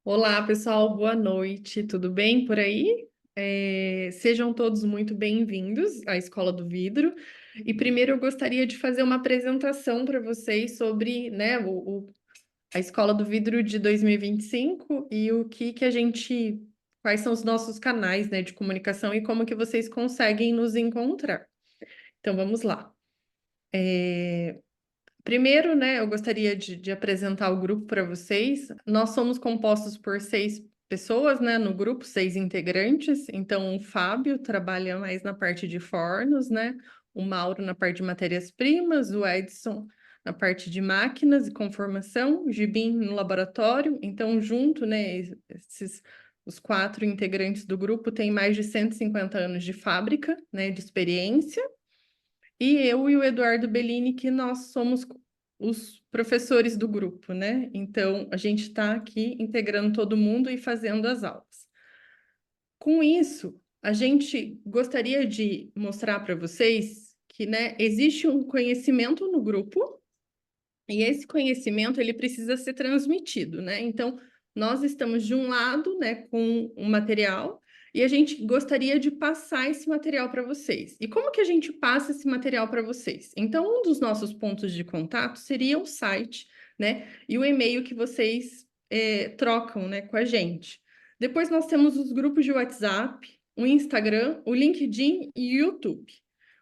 Olá, pessoal, boa noite, tudo bem por aí? Sejam todos muito bem-vindos à Escola do Vidro. E primeiro eu gostaria de fazer uma apresentação para vocês sobre, né, a Escola do Vidro de 2025 e o que a gente, quais são os nossos canais, né, de comunicação e como que vocês conseguem nos encontrar. Então vamos lá. Primeiro, né, eu gostaria de apresentar o grupo para vocês. Nós somos compostos por 6 pessoas, né, no grupo, 6 integrantes. Então, o Fábio trabalha mais na parte de fornos, né? O Mauro na parte de matérias-primas, o Edson na parte de máquinas e conformação, o Gibim no laboratório. Então, junto, né, os 4 integrantes do grupo têm mais de 150 anos de fábrica, né, de experiência. E eu e o Eduardo Bellini, que nós somos os professores do grupo, né? Então, a gente está aqui integrando todo mundo e fazendo as aulas. Com isso, a gente gostaria de mostrar para vocês que, né, existe um conhecimento no grupo e esse conhecimento ele precisa ser transmitido, né? Então, nós estamos de um lado, né, com um material e a gente gostaria de passar esse material para vocês. E como que a gente passa esse material para vocês? Então, um dos nossos pontos de contato seria o site, né, e o e-mail que vocês trocam, né, com a gente. Depois nós temos os grupos de WhatsApp, o Instagram, o LinkedIn e o YouTube.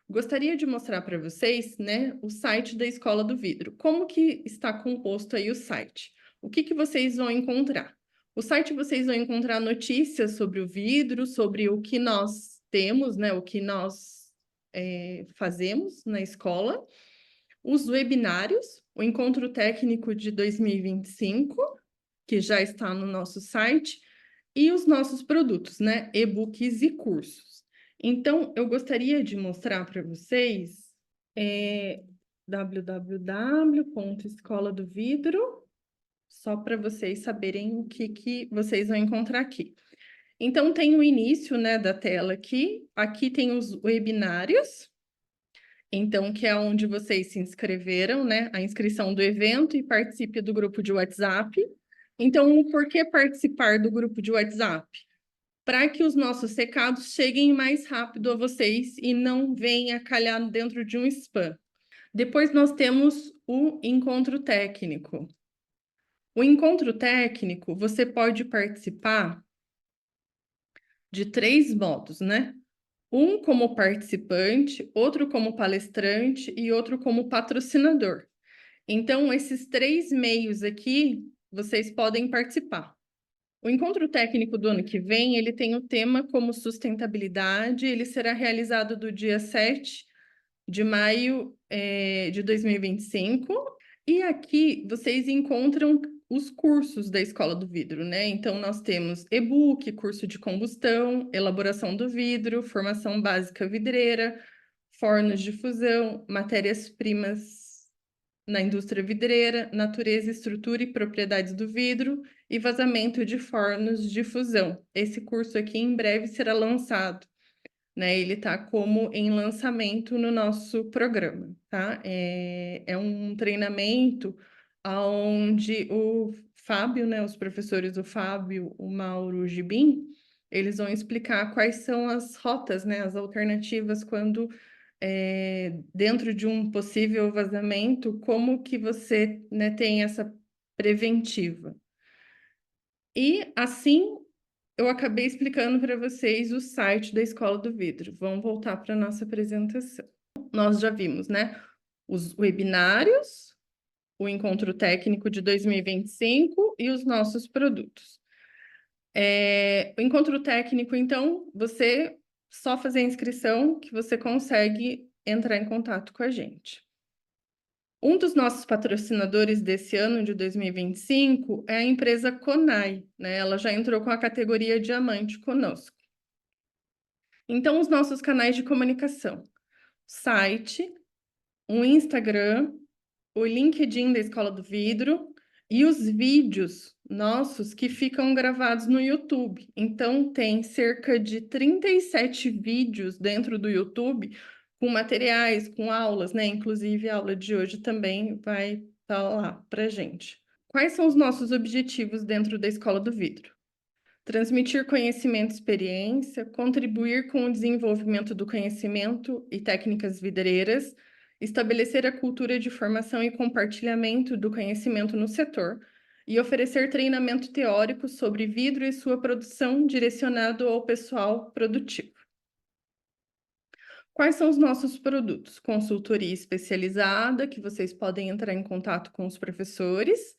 Gostaria de mostrar para vocês, né, o site da Escola do Vidro. Como que está composto aí o site? O que vocês vão encontrar? O site vocês vão encontrar notícias sobre o vidro, sobre o que nós temos, né, o que nós fazemos na escola, os webinários, o encontro técnico de 2025, que já está no nosso site, e os nossos produtos, né, e-books e cursos. Então, eu gostaria de mostrar para vocês www.escoladovidro, só para vocês saberem o que vocês vão encontrar aqui. Então, tem o início, né, da tela aqui. Aqui tem os webinários, então, que é onde vocês se inscreveram, né, a inscrição do evento e participe do grupo de WhatsApp. Então, por que participar do grupo de WhatsApp? Para que os nossos recados cheguem mais rápido a vocês e não venha calhar dentro de um spam. Depois nós temos o encontro técnico. O encontro técnico, você pode participar de 3 modos, né? Um como participante, outro como palestrante e outro como patrocinador. Então, esses 3 meios aqui, vocês podem participar. O encontro técnico do ano que vem, ele tem o tema como sustentabilidade, ele será realizado do dia 7 de maio de 2025. E aqui vocês encontram os cursos da Escola do Vidro, né? Então, nós temos e-book, curso de combustão, elaboração do vidro, formação básica vidreira, fornos de fusão, matérias-primas na indústria vidreira, natureza, estrutura e propriedades do vidro e vazamento de fornos de fusão. Esse curso aqui em breve será lançado, né? Ele está como em lançamento no nosso programa, tá? É um treinamento onde o Fábio, né? Os professores, o Fábio, o Mauro, o Gibim, eles vão explicar quais são as rotas, né? As alternativas quando dentro de um possível vazamento, como que você, né, tem essa preventiva. E assim eu acabei explicando para vocês o site da Escola do Vidro. Vamos voltar para a nossa apresentação. Nós já vimos, né, os webinários, o encontro técnico de 2025 e os nossos produtos. O encontro técnico, então, você só fazer a inscrição que você consegue entrar em contato com a gente. Um dos nossos patrocinadores desse ano de 2025 é a empresa Conai, né? Ela já entrou com a categoria Diamante conosco. Então, os nossos canais de comunicação: site, o Instagram, o LinkedIn da Escola do Vidro e os vídeos nossos que ficam gravados no YouTube. Então, tem cerca de 37 vídeos dentro do YouTube com materiais, com aulas, né? Inclusive, a aula de hoje também vai estar lá para gente. Quais são os nossos objetivos dentro da Escola do Vidro? Transmitir conhecimento e experiência, contribuir com o desenvolvimento do conhecimento e técnicas vidreiras, estabelecer a cultura de formação e compartilhamento do conhecimento no setor e oferecer treinamento teórico sobre vidro e sua produção direcionado ao pessoal produtivo. Quais são os nossos produtos? Consultoria especializada, que vocês podem entrar em contato com os professores,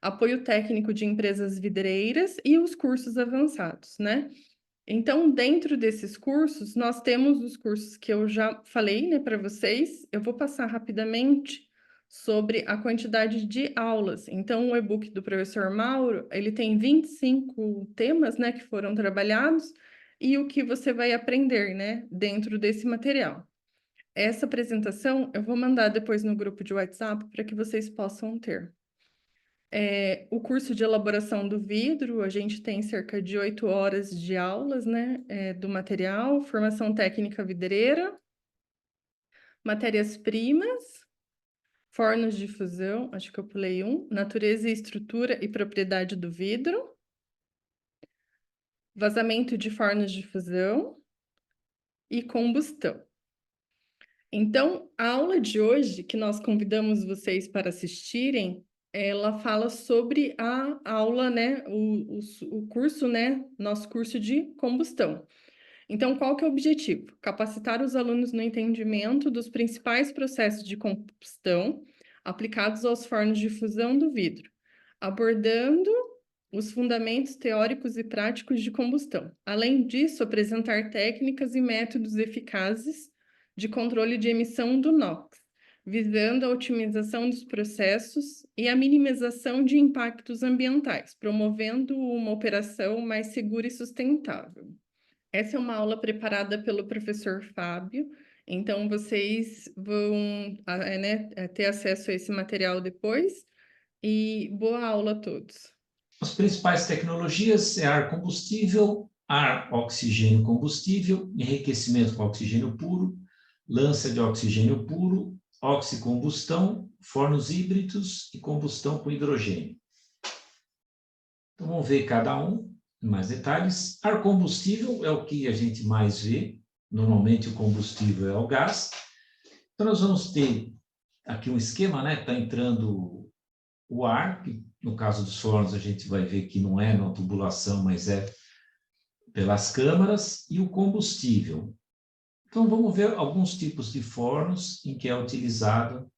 apoio técnico de empresas vidreiras e os cursos avançados, né? Então, dentro desses cursos, nós temos os cursos que eu já falei, né, para vocês. Eu vou passar rapidamente sobre a quantidade de aulas. Então, o e-book do professor Mauro, ele tem 25 temas, né, que foram trabalhados e o que você vai aprender, né, dentro desse material. Essa apresentação eu vou mandar depois no grupo de WhatsApp para que vocês possam ter. O curso de elaboração do vidro, a gente tem cerca de 8 horas de aulas, né, do material, formação técnica vidreira, matérias-primas, fornos de fusão, acho que eu pulei um, natureza e estrutura e propriedade do vidro, vazamento de fornos de fusão e combustão. Então, a aula de hoje, que nós convidamos vocês para assistirem, ela fala sobre a aula, né, o curso, né, nosso curso de combustão. Então, qual que é o objetivo? Capacitar os alunos no entendimento dos principais processos de combustão aplicados aos fornos de fusão do vidro, abordando os fundamentos teóricos e práticos de combustão. Além disso, apresentar técnicas e métodos eficazes de controle de emissão do NOx, visando a otimização dos processos e a minimização de impactos ambientais, promovendo uma operação mais segura e sustentável. Essa é uma aula preparada pelo professor Fábio, então vocês vão ter acesso a esse material depois, e boa aula a todos. As principais tecnologias é ar combustível, ar oxigênio combustível, enriquecimento com oxigênio puro, lança de oxigênio puro, oxicombustão, fornos híbridos e combustão com hidrogênio. Então vamos ver cada um em mais detalhes. Ar combustível é o que a gente mais vê, normalmente o combustível é o gás. Então nós vamos ter aqui um esquema, né? Está entrando o ar, que no caso dos fornos a gente vai ver que não é na tubulação, mas é pelas câmaras, e o combustível. Então vamos ver alguns tipos de fornos em que é utilizado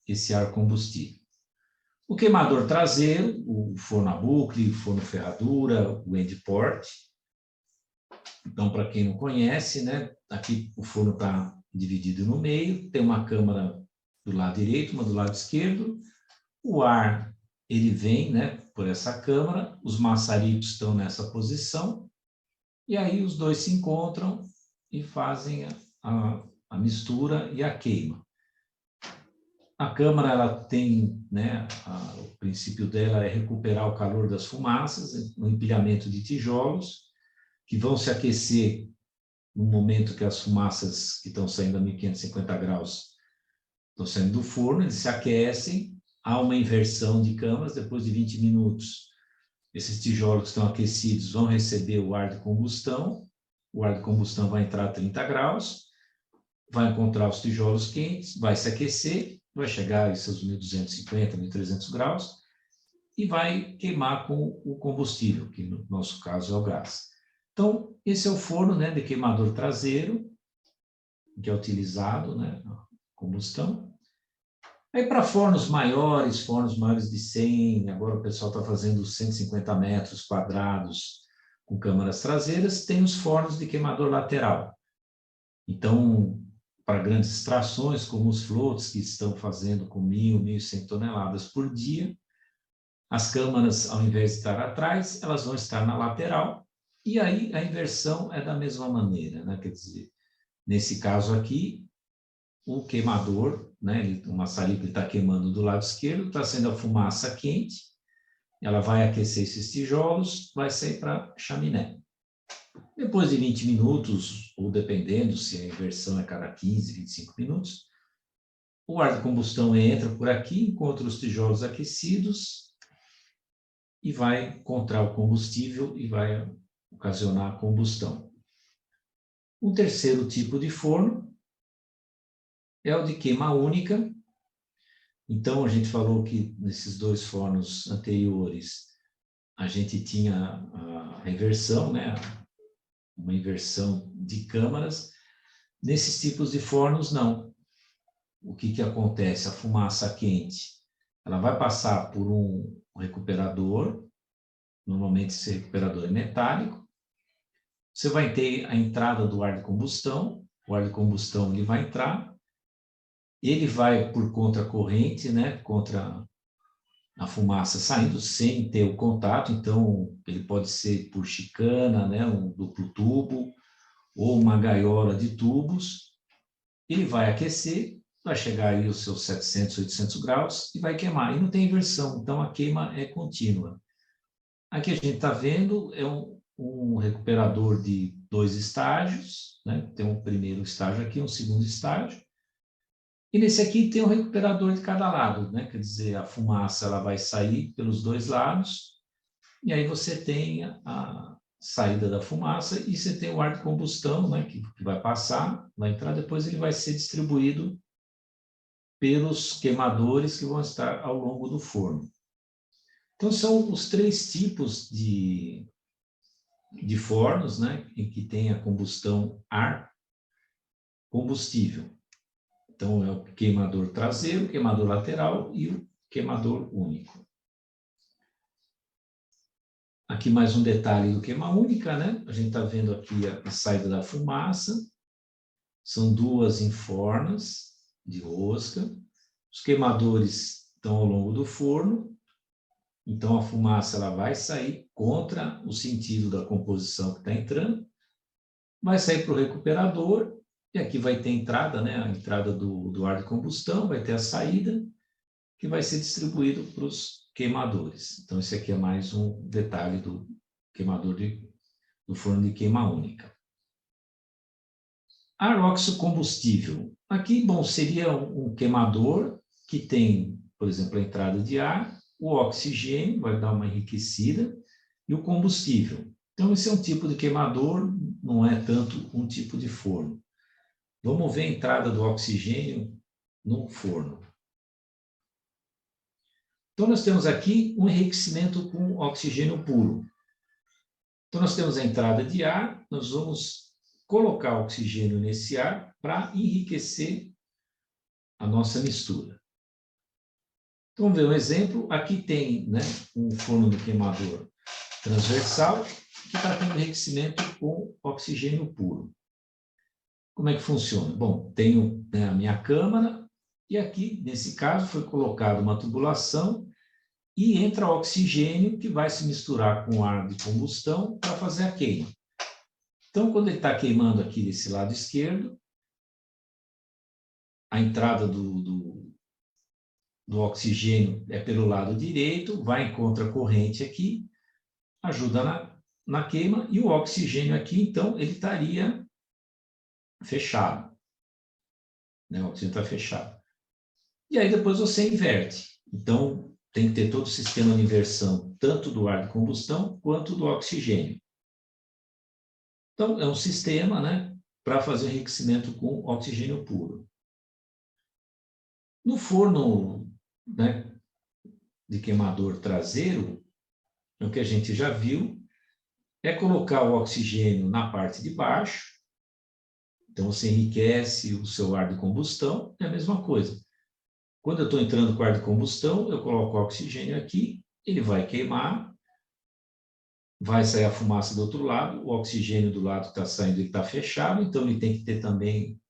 esse ar combustível. O queimador traseiro, o forno a bucle, o forno ferradura, o end port. Então, para quem não conhece, né, aqui o forno está dividido no meio, tem uma câmara do lado direito, uma do lado esquerdo. O ar, ele vem, né, por essa câmara, os maçaricos estão nessa posição, e aí os dois se encontram e fazem a mistura e a queima. A câmara, ela tem, né, o princípio dela é recuperar o calor das fumaças, no empilhamento de tijolos, que vão se aquecer no momento que as fumaças que estão saindo a 1550 graus estão saindo do forno, eles se aquecem, há uma inversão de câmaras, depois de 20 minutos, esses tijolos que estão aquecidos vão receber o ar de combustão, o ar de combustão vai entrar a 30 graus, vai encontrar os tijolos quentes, vai se aquecer, vai chegar a seus 1250, 1300 graus, e vai queimar com o combustível, que no nosso caso é o gás. Então, esse é o forno, né, de queimador traseiro, que é utilizado, né, na combustão. Aí para fornos maiores de 100, agora o pessoal está fazendo 150 metros quadrados com câmaras traseiras, tem os fornos de queimador lateral. Então, para grandes extrações, como os floats que estão fazendo com 1.000, 1.100 toneladas por dia, as câmaras, ao invés de estar atrás, elas vão estar na lateral, e aí a inversão é da mesma maneira, né? Quer dizer, nesse caso aqui, o queimador, né, o maçarico está queimando do lado esquerdo, está sendo a fumaça quente, ela vai aquecer esses tijolos, vai sair para a chaminé. Depois de 20 minutos, ou dependendo se a inversão é cada 15, 25 minutos, o ar de combustão entra por aqui, encontra os tijolos aquecidos, e vai encontrar o combustível e vai ocasionar a combustão. Um terceiro tipo de forno é o de queima única. Então, a gente falou que nesses dois fornos anteriores a gente tinha a inversão, né? Uma inversão de câmaras. Nesses tipos de fornos, não. O que acontece? A fumaça quente, ela vai passar por um recuperador, normalmente esse recuperador é metálico. Você vai ter a entrada do ar de combustão, o ar de combustão ele vai entrar, ele vai por contracorrente, né, contra a fumaça saindo sem ter o contato, então ele pode ser por chicana, né, um duplo tubo, ou uma gaiola de tubos. Ele vai aquecer, vai chegar aí aos seus 700, 800 graus e vai queimar. E não tem inversão, então a queima é contínua. Aqui a gente está vendo é um recuperador de 2 estágios, né? Tem um primeiro estágio aqui, um segundo estágio. E nesse aqui tem um recuperador de cada lado, né? Quer dizer, a fumaça ela vai sair pelos dois lados, e aí você tem a saída da fumaça e você tem o ar de combustão, né? Que vai passar, vai entrar, depois ele vai ser distribuído pelos queimadores que vão estar ao longo do forno. Então, são os 3 tipos de fornos, né, em que tem a combustão ar combustível. Então, é o queimador traseiro, o queimador lateral e o queimador único. Aqui mais um detalhe do queima única, né? A gente está vendo aqui a saída da fumaça. São 2 enfornas de rosca. Os queimadores estão ao longo do forno. Então, a fumaça ela vai sair contra o sentido da composição que está entrando, vai sair para o recuperador, e aqui vai ter a entrada, né? A entrada do ar de combustão, vai ter a saída, que vai ser distribuído para os queimadores. Então, esse aqui é mais um detalhe do queimador do forno de queima única. Ar oxo-combustível. Aqui, bom, seria um queimador que tem, por exemplo, a entrada de ar, o oxigênio vai dar uma enriquecida e o combustível. Então, esse é um tipo de queimador, não é tanto um tipo de forno. Vamos ver a entrada do oxigênio no forno. Então, nós temos aqui um enriquecimento com oxigênio puro. Então, nós temos a entrada de ar, nós vamos colocar oxigênio nesse ar para enriquecer a nossa mistura. Então, vamos ver um exemplo. Aqui tem, né, um forno de queimador transversal que está tendo enriquecimento com oxigênio puro. Como é que funciona? Bom, tenho, né, a minha câmara e aqui, nesse caso, foi colocada uma tubulação e entra oxigênio que vai se misturar com ar de combustão para fazer a queima. Então, quando ele está queimando aqui desse lado esquerdo, a entrada do oxigênio é pelo lado direito, vai em contracorrente aqui, ajuda na queima, e o oxigênio aqui, então, ele estaria fechado. Né? O oxigênio está fechado. E aí depois você inverte. Então, tem que ter todo o sistema de inversão, tanto do ar de combustão quanto do oxigênio. Então, é um sistema, né, para fazer enriquecimento com oxigênio puro. No forno, né, de queimador traseiro, o que a gente já viu é colocar o oxigênio na parte de baixo. Então, você enriquece o seu ar de combustão, é a mesma coisa. Quando eu estou entrando com ar de combustão, eu coloco o oxigênio aqui, ele vai queimar, vai sair a fumaça do outro lado, o oxigênio do lado que está saindo está fechado, então ele tem que ter também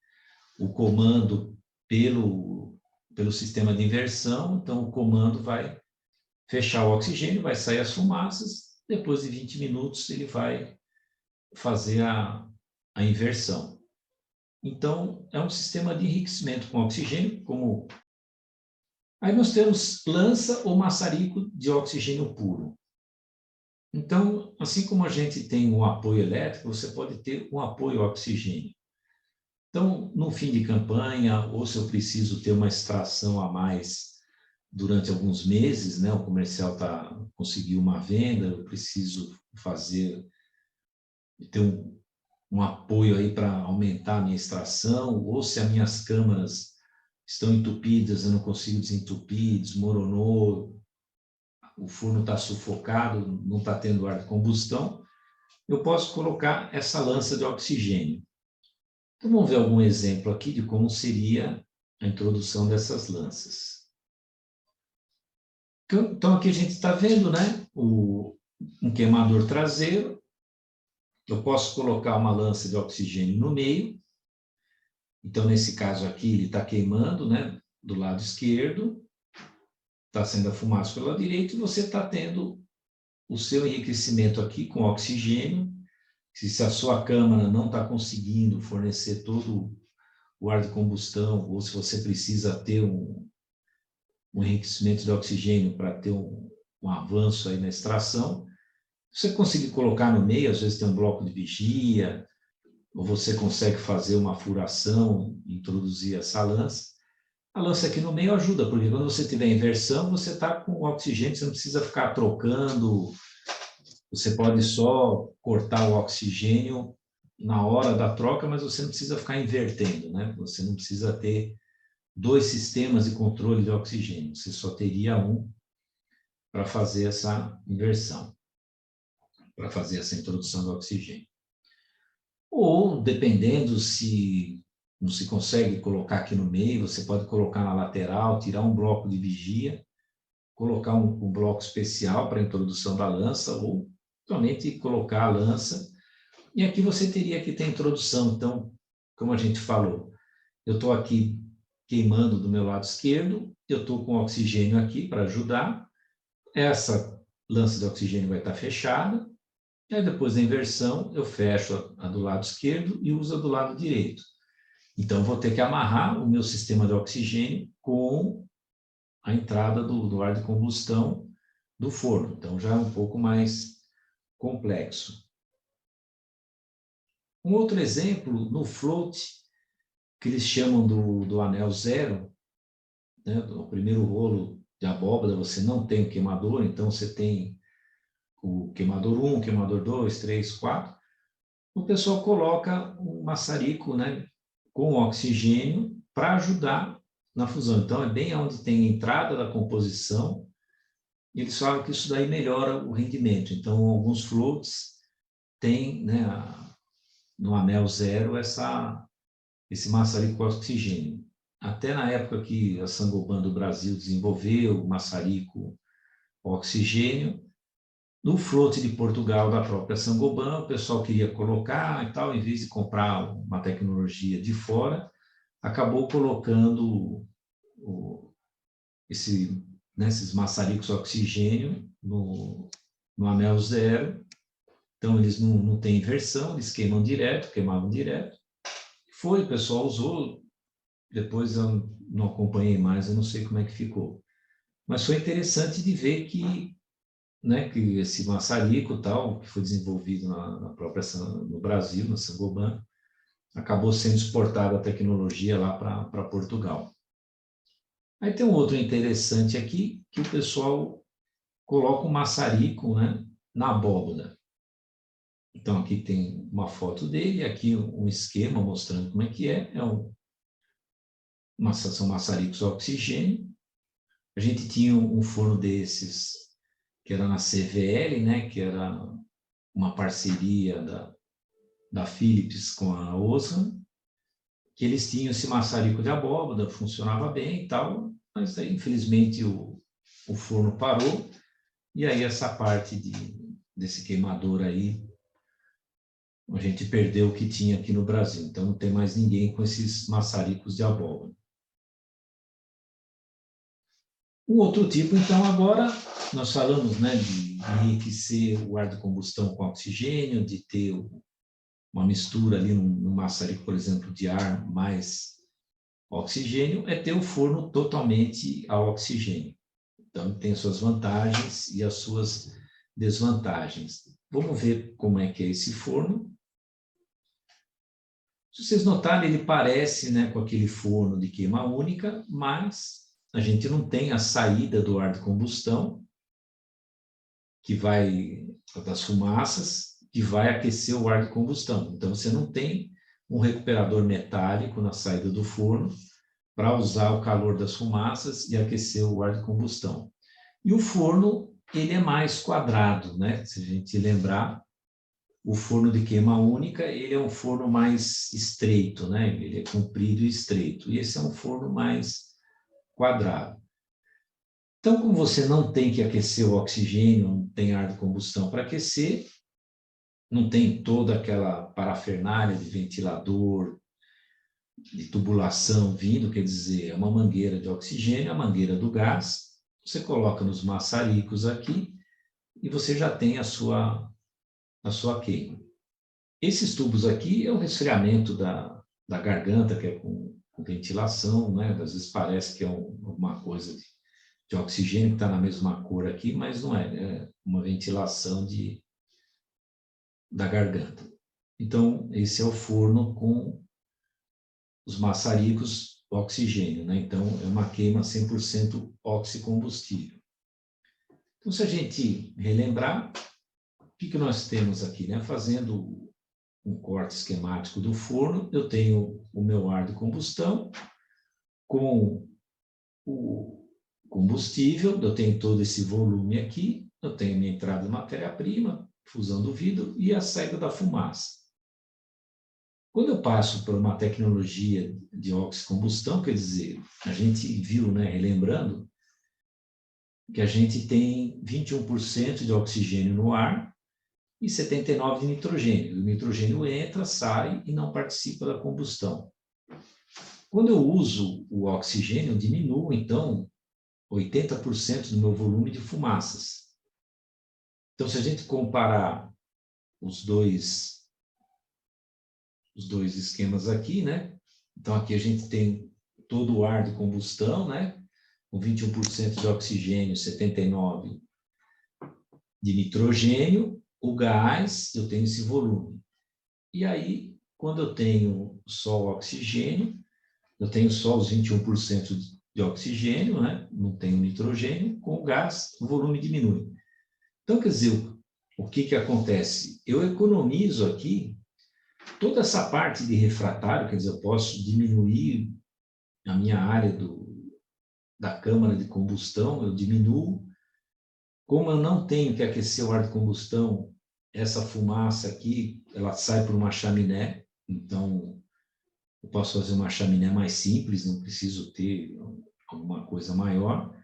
o comando pelo sistema de inversão, então o comando vai fechar o oxigênio, vai sair as fumaças, depois de 20 minutos ele vai fazer a inversão. Então, é um sistema de enriquecimento com oxigênio, como... Aí nós temos lança ou maçarico de oxigênio puro. Então, assim como a gente tem um apoio elétrico, você pode ter um apoio ao oxigênio. Então, no fim de campanha, ou se eu preciso ter uma extração a mais durante alguns meses, né? O comercial conseguiu uma venda, eu preciso ter um apoio aí para aumentar a minha extração, ou se as minhas câmaras estão entupidas, eu não consigo desentupir, desmoronou, o forno está sufocado, não está tendo ar de combustão, eu posso colocar essa lança de oxigênio. Então, vamos ver algum exemplo aqui de como seria a introdução dessas lanças. Então, aqui a gente está vendo, né, um queimador traseiro. Eu posso colocar uma lança de oxigênio no meio. Então, nesse caso aqui, ele está queimando, né, do lado esquerdo. Está saindo a fumaça pelo lado direito e você está tendo o seu enriquecimento aqui com oxigênio. Se a sua câmara não está conseguindo fornecer todo o ar de combustão, ou se você precisa ter um enriquecimento de oxigênio para ter um avanço aí na extração, você conseguir colocar no meio, às vezes tem um bloco de vigia, ou você consegue fazer uma furação, introduzir essa lança. A lança aqui no meio ajuda, porque quando você tiver inversão, você está com o oxigênio, você não precisa ficar trocando, você pode só cortar o oxigênio na hora da troca, mas você não precisa ficar invertendo, né? Você não precisa ter 2 sistemas de controle de oxigênio, você só teria um para fazer essa inversão, para fazer essa introdução do oxigênio. Ou, dependendo se não se consegue colocar aqui no meio, você pode colocar na lateral, tirar um bloco de vigia, colocar um bloco especial para a introdução da lança, ou somente colocar a lança. E aqui você teria que ter a introdução. Então, como a gente falou, eu estou aqui queimando do meu lado esquerdo, eu estou com oxigênio aqui para ajudar, essa lança de oxigênio vai estar fechada, e aí depois da inversão eu fecho a do lado esquerdo e uso a do lado direito. Então eu vou ter que amarrar o meu sistema de oxigênio com a entrada do ar de combustão do forno, então já é um pouco mais complexo. Um outro exemplo, no float, que eles chamam do anel zero, né, o primeiro rolo de abóbora, você não tem o queimador, então você tem o queimador 1, queimador 2, 3, 4. O pessoal coloca um maçarico, né, com oxigênio para ajudar na fusão. Então, é bem onde tem a entrada da composição, e eles falam que isso daí melhora o rendimento. Então, alguns floats têm, né, no anel zero, esse maçarico com oxigênio. Até na época que a Saint-Gobain do Brasil desenvolveu o maçarico oxigênio, no float de Portugal da própria Saint-Gobain, o pessoal queria colocar e tal, em vez de comprar uma tecnologia de fora, acabou colocando esses maçaricos oxigênio no anel zero. Então, eles não têm inversão, eles queimavam direto. O pessoal usou, depois eu não acompanhei mais, eu não sei como é que ficou. Mas foi interessante de ver que, né, que esse maçarico tal, que foi desenvolvido no Brasil, na Saint-Gobain, acabou sendo exportada a tecnologia lá para Portugal. Aí tem um outro interessante aqui, que o pessoal coloca um maçarico, né, na abóbora. Então, aqui tem uma foto dele, aqui um esquema mostrando como é que é. São maçaricos a oxigênio. A gente tinha um forno desses, que era na CVL, né, que era uma parceria da Philips com a Osram, que eles tinham esse maçarico de abóbora, funcionava bem e tal, mas aí, infelizmente, o forno parou, e aí essa parte desse queimador aí, a gente perdeu o que tinha aqui no Brasil, então não tem mais ninguém com esses maçaricos de abóbora. Um outro tipo, então, agora, nós falamos, né, de enriquecer o ar de combustão com oxigênio, de ter uma mistura ali no maçarico, por exemplo, de ar mais oxigênio, é ter o forno totalmente a oxigênio. Então, tem as suas vantagens e as suas desvantagens. Vamos ver como é que é esse forno. Se vocês notarem, ele parece, né, com aquele forno de queima única, mas a gente não tem a saída do ar de combustão, que vai, das fumaças, que vai aquecer o ar de combustão. Então, você não tem um recuperador metálico na saída do forno para usar o calor das fumaças e aquecer o ar de combustão. E o forno, ele é mais quadrado, né? Se a gente lembrar, o forno de queima única, ele é um forno mais estreito, né? Ele é comprido e estreito. E esse é um forno mais quadrado. Então, como você não tem que aquecer o oxigênio, não tem ar de combustão para aquecer, não tem toda aquela parafernália de ventilador, de tubulação vindo, quer dizer, é uma mangueira de oxigênio, a mangueira do gás, você coloca nos maçaricos aqui e você já tem a sua queima. Esses tubos aqui é o resfriamento da garganta, que é com ventilação, né? Às vezes parece que é uma coisa de oxigênio que está na mesma cor aqui, mas não é, é uma ventilação da garganta. Então, esse é o forno com os maçaricos oxigênio, né? Então, é uma queima 100% oxicombustível. Então, se a gente relembrar, o que nós temos aqui, né? Fazendo um corte esquemático do forno, eu tenho o meu ar de combustão com o combustível, eu tenho todo esse volume aqui, eu tenho minha entrada de matéria-prima, fusão do vidro e a saída da fumaça. Quando eu passo por uma tecnologia de oxicombustão, quer dizer, a gente viu, né, relembrando, que a gente tem 21% de oxigênio no ar e 79% de nitrogênio. O nitrogênio entra, sai e não participa da combustão. Quando eu uso o oxigênio, eu diminuo, então, 80% do meu volume de fumaças. Então, se a gente comparar os dois esquemas aqui, né? Então, aqui a gente tem todo o ar de combustão, né? Com 21% de oxigênio, 79% de nitrogênio. O gás, eu tenho esse volume. E aí, quando eu tenho só o oxigênio, eu tenho só os 21% de oxigênio, né? Não tenho nitrogênio. Com o gás, o volume diminui. Então, quer dizer, o que acontece? Eu economizo aqui toda essa parte de refratário, quer dizer, eu posso diminuir a minha área da câmara de combustão, eu diminuo. Como eu não tenho que aquecer o ar de combustão, essa fumaça aqui, ela sai por uma chaminé, então eu posso fazer uma chaminé mais simples, não preciso ter alguma coisa maior.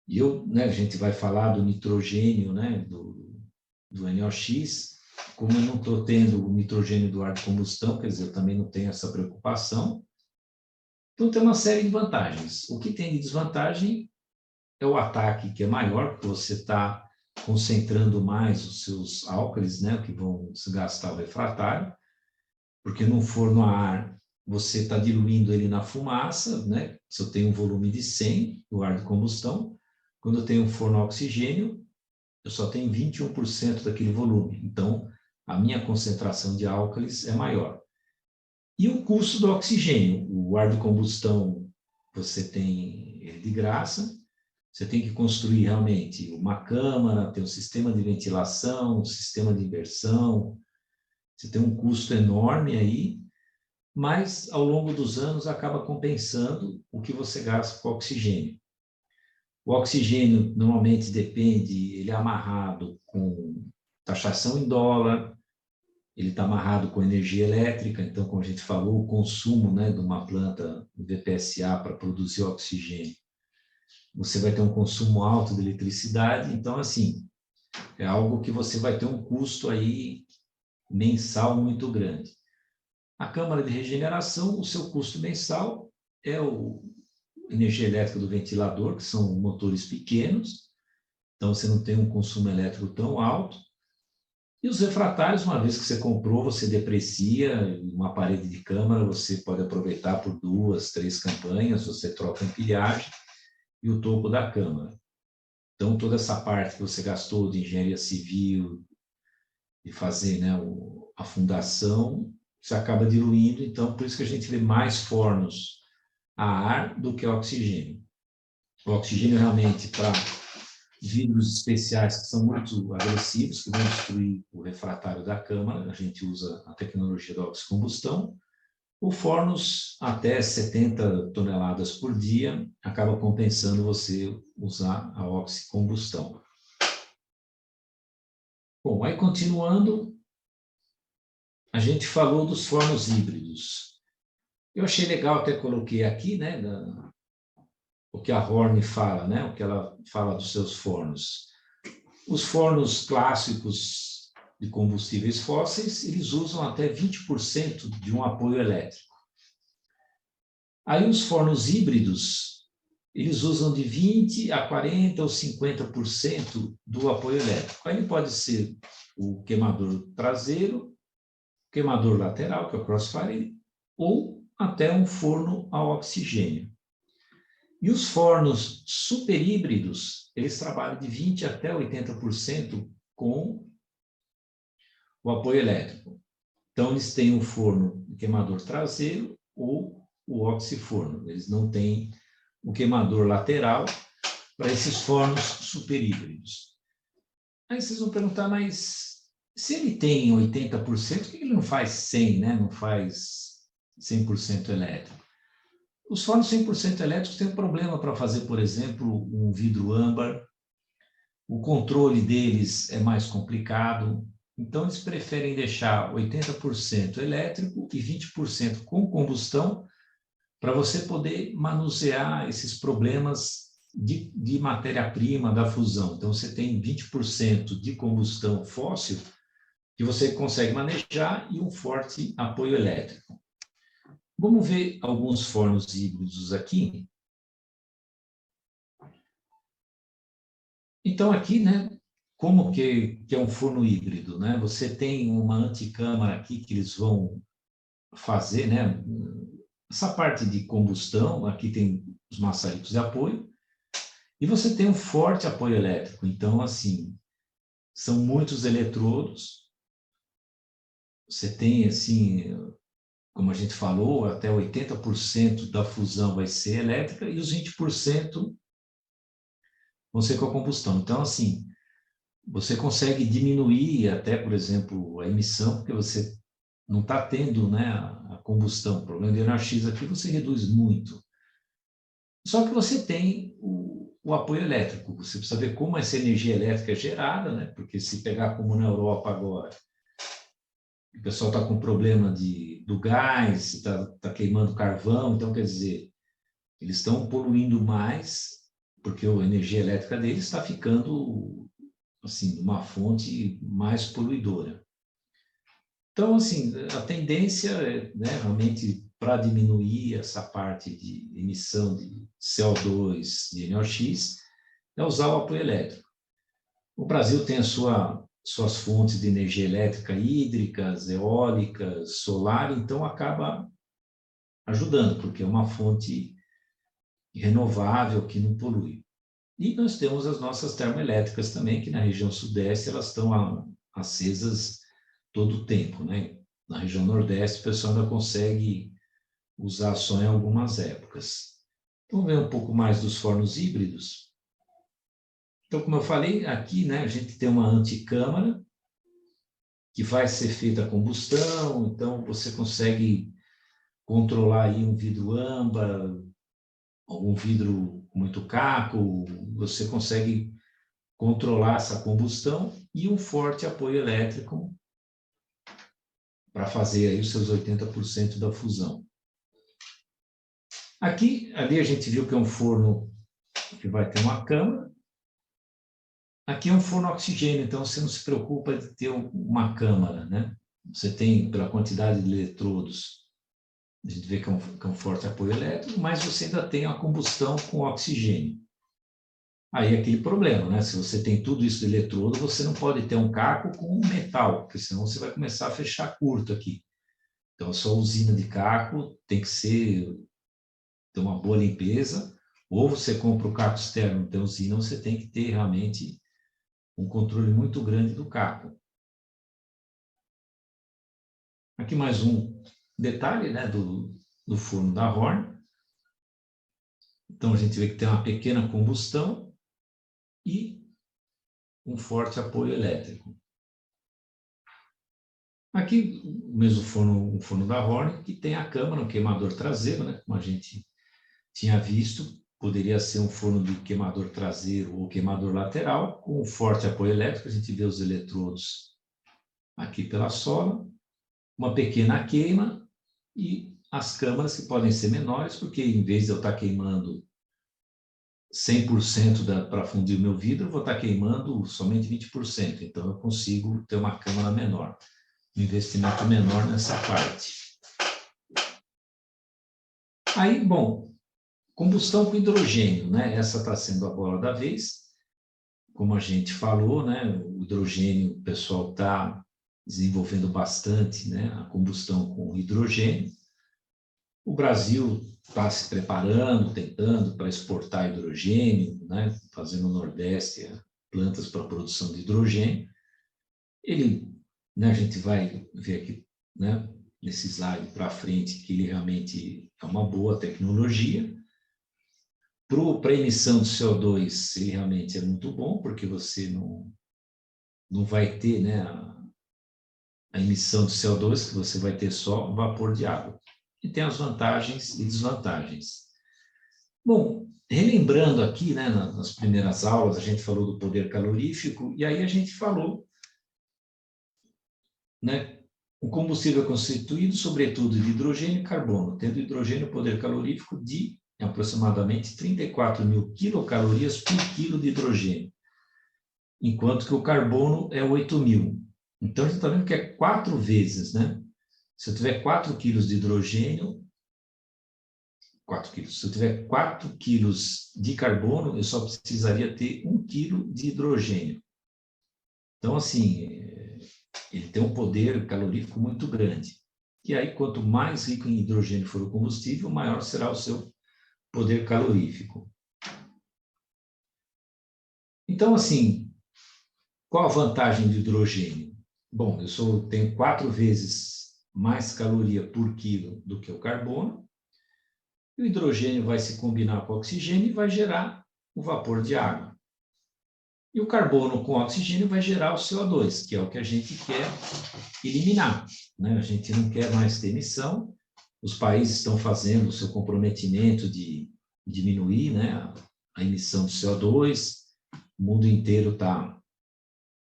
E né, a gente vai falar do nitrogênio, né, do NOx, como eu não estou tendo o nitrogênio do ar de combustão, quer dizer, eu também não tenho essa preocupação. Então, tem uma série de vantagens. O que tem de desvantagem é o ataque, que é maior, porque você está concentrando mais os seus álcalis, né, que vão se gastar o refratário, porque no forno a ar você está diluindo ele na fumaça, né? Se eu tenho um volume de 100 do ar de combustão, quando eu tenho um forno a oxigênio, eu só tenho 21% daquele volume. Então, a minha concentração de álcalis é maior. E o custo do oxigênio? O ar de combustão, você tem ele de graça, você tem que construir realmente uma câmara, ter um sistema de ventilação, um sistema de inversão, você tem um custo enorme aí, mas ao longo dos anos acaba compensando o que você gasta com oxigênio. O oxigênio normalmente depende, ele é amarrado com taxação em dólar, ele está amarrado com energia elétrica, então, como a gente falou, o consumo, né, de uma planta VPSA para produzir oxigênio, você vai ter um consumo alto de eletricidade, então, assim, é algo que você vai ter um custo aí mensal muito grande. A câmara de regeneração, o seu custo mensal é a energia elétrica do ventilador, que são motores pequenos, então você não tem um consumo elétrico tão alto. E os refratários, uma vez que você comprou, você deprecia, uma parede de câmara você pode aproveitar por 2, 3 campanhas, você troca a empilhagem e o topo da câmara. Então, toda essa parte que você gastou de engenharia civil, de fazer, né, a fundação, você acaba diluindo, então por isso que a gente vê mais fornos a ar do que a oxigênio. O oxigênio realmente para vidros especiais que são muito agressivos, que vão destruir o refratário da câmara, a gente usa a tecnologia da oxicombustão. O fornos, até 70 toneladas por dia, acaba compensando você usar a oxicombustão. Bom, aí continuando, a gente falou dos fornos híbridos. Eu achei legal, até coloquei aqui, né, o que a Horn fala, né, o que ela fala dos seus fornos. Os fornos clássicos de combustíveis fósseis, eles usam até 20% de um apoio elétrico. Aí os fornos híbridos, eles usam de 20% a 40% ou 50% do apoio elétrico. Aí pode ser o queimador traseiro, queimador lateral, que é o crossfire, ou até um forno a oxigênio. E os fornos superhíbridos, eles trabalham de 20% até 80% com o apoio elétrico. Então, eles têm um forno de queimador traseiro ou o oxiforno. Eles não têm o queimador lateral para esses fornos superhíbridos. Aí vocês vão perguntar, mas se ele tem 80%, por que ele não faz 100%, né? Não faz 100% elétrico? Os fornos 100% elétricos têm um problema para fazer, por exemplo, um vidro âmbar. O controle deles é mais complicado. Então, eles preferem deixar 80% elétrico e 20% com combustão para você poder manusear esses problemas de matéria-prima da fusão. Então, você tem 20% de combustão fóssil que você consegue manejar e um forte apoio elétrico. Vamos ver alguns fornos híbridos aqui. Então, aqui, né, como que é um forno híbrido, né? Você tem uma anticâmara aqui que eles vão fazer, né? Essa parte de combustão, aqui tem os maçaricos de apoio, e você tem um forte apoio elétrico. Então, assim, são muitos eletrodos. Você tem, assim, como a gente falou, até 80% da fusão vai ser elétrica e os 20% vão ser com a combustão. Então, assim, você consegue diminuir até, por exemplo, a emissão, porque você não está tendo, né, a combustão. O problema de NOx aqui você reduz muito. Só que você tem o apoio elétrico. Você precisa ver como essa energia elétrica é gerada, né? Porque se pegar como na Europa agora, o pessoal está com problema do gás, está queimando carvão, então quer dizer, eles estão poluindo mais, porque a energia elétrica deles está ficando assim, uma fonte mais poluidora. Então, assim, a tendência é, né, realmente, para diminuir essa parte de emissão de CO2, de NOx, é usar o apoio elétrico. O Brasil tem suas fontes de energia elétrica hídricas, eólicas, solar, então acaba ajudando, porque é uma fonte renovável que não polui. E nós temos as nossas termoelétricas também, que na região sudeste elas estão acesas todo o tempo, né? Na região nordeste o pessoal ainda consegue usar só em algumas épocas. Vamos ver um pouco mais dos fornos híbridos. Então, como eu falei, aqui, né, a gente tem uma anticâmara que vai ser feita a combustão, então você consegue controlar aí um vidro âmbar, algum vidro com muito caco, você consegue controlar essa combustão e um forte apoio elétrico para fazer aí os seus 80% da fusão. Aqui, ali a gente viu que é um forno que vai ter uma câmara. Aqui é um forno a oxigênio, então você não se preocupa de ter uma câmara, né? Você tem, pela quantidade de eletrodos, a gente vê que é um forte apoio elétrico, mas você ainda tem a combustão com oxigênio. Aí é aquele problema, né? Se você tem tudo isso de eletrodo, você não pode ter um caco com metal, porque senão você vai começar a fechar curto aqui. Então, a sua usina de caco tem que ter uma boa limpeza, ou você compra o caco externo da usina, você tem que ter realmente um controle muito grande do caco. Aqui mais um detalhe, né, do forno da Horn. Então, a gente vê que tem uma pequena combustão e um forte apoio elétrico. Aqui, o mesmo forno, um forno da Horn, que tem a câmara, um queimador traseiro, né? Como a gente tinha visto, poderia ser um forno de queimador traseiro ou queimador lateral, com um forte apoio elétrico. A gente vê os eletrodos aqui pela sola, uma pequena queima e as câmaras que podem ser menores, porque em vez de eu estar queimando 100% para fundir o meu vidro, eu vou estar queimando somente 20%. Então, eu consigo ter uma câmara menor, um investimento menor nessa parte. Aí, bom, combustão com hidrogênio, né? Essa está sendo a bola da vez. Como a gente falou, né? O hidrogênio, o pessoal está desenvolvendo bastante, né? A combustão com hidrogênio. O Brasil está se preparando, tentando para exportar hidrogênio, né? Fazendo no Nordeste plantas para produção de hidrogênio. Ele, né, a gente vai ver aqui, né, nesse slide para frente, que ele realmente é uma boa tecnologia. Para a emissão de CO2, ele realmente é muito bom, porque você não vai ter, né, a emissão de CO2, que você vai ter só vapor de água. E tem as vantagens e desvantagens. Bom, relembrando aqui, né, nas primeiras aulas, a gente falou do poder calorífico, e aí a gente falou, né, o combustível é constituído, sobretudo, de hidrogênio e carbono, tendo hidrogênio poder calorífico de aproximadamente 34 mil quilocalorias por quilo de hidrogênio, enquanto que o carbono é 8 mil. Então, a gente está vendo que é 4 vezes, né? Se eu tiver 4 quilos de hidrogênio, 4 quilos. Se eu tiver 4 quilos de carbono, eu só precisaria ter 1 quilo de hidrogênio. Então, assim, ele tem um poder calorífico muito grande. E aí, quanto mais rico em hidrogênio for o combustível, maior será o seu poder calorífico. Então, assim, qual a vantagem do hidrogênio? Bom, eu tenho 4 vezes mais caloria por quilo do que o carbono. E o hidrogênio vai se combinar com o oxigênio e vai gerar o vapor de água. E o carbono com o oxigênio vai gerar o CO2, que é o que a gente quer eliminar, né? A gente não quer mais ter emissão. Os países estão fazendo o seu comprometimento de diminuir, né, a emissão de CO2. O mundo inteiro está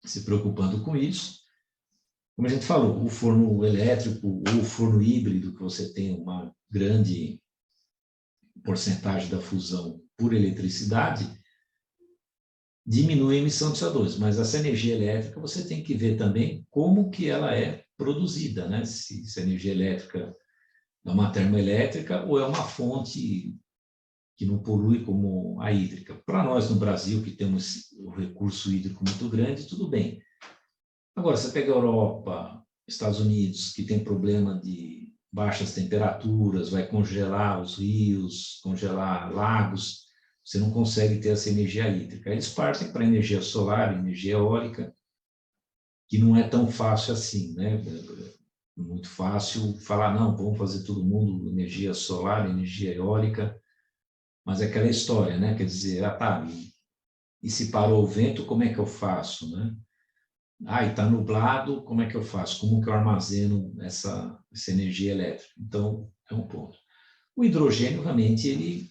se preocupando com isso. Como a gente falou, o forno elétrico ou o forno híbrido, que você tem uma grande porcentagem da fusão por eletricidade, diminui a emissão de CO2, mas essa energia elétrica você tem que ver também como que ela é produzida, né? Se a energia elétrica é uma termoelétrica ou é uma fonte que não polui como a hídrica. Para nós no Brasil, que temos o recurso hídrico muito grande, tudo bem. Agora, você pega a Europa, Estados Unidos, que tem problema de baixas temperaturas, vai congelar os rios, congelar lagos, você não consegue ter essa energia hídrica. Eles partem para energia solar, energia eólica, que não é tão fácil assim, né? Muito fácil falar, não, vamos fazer todo mundo energia solar, energia eólica, mas é aquela história, né? Quer dizer, tá, e se parou o vento, como é que eu faço, né? E está nublado, como é que eu faço? Como que eu armazeno essa energia elétrica? Então, é um ponto. O hidrogênio, realmente, ele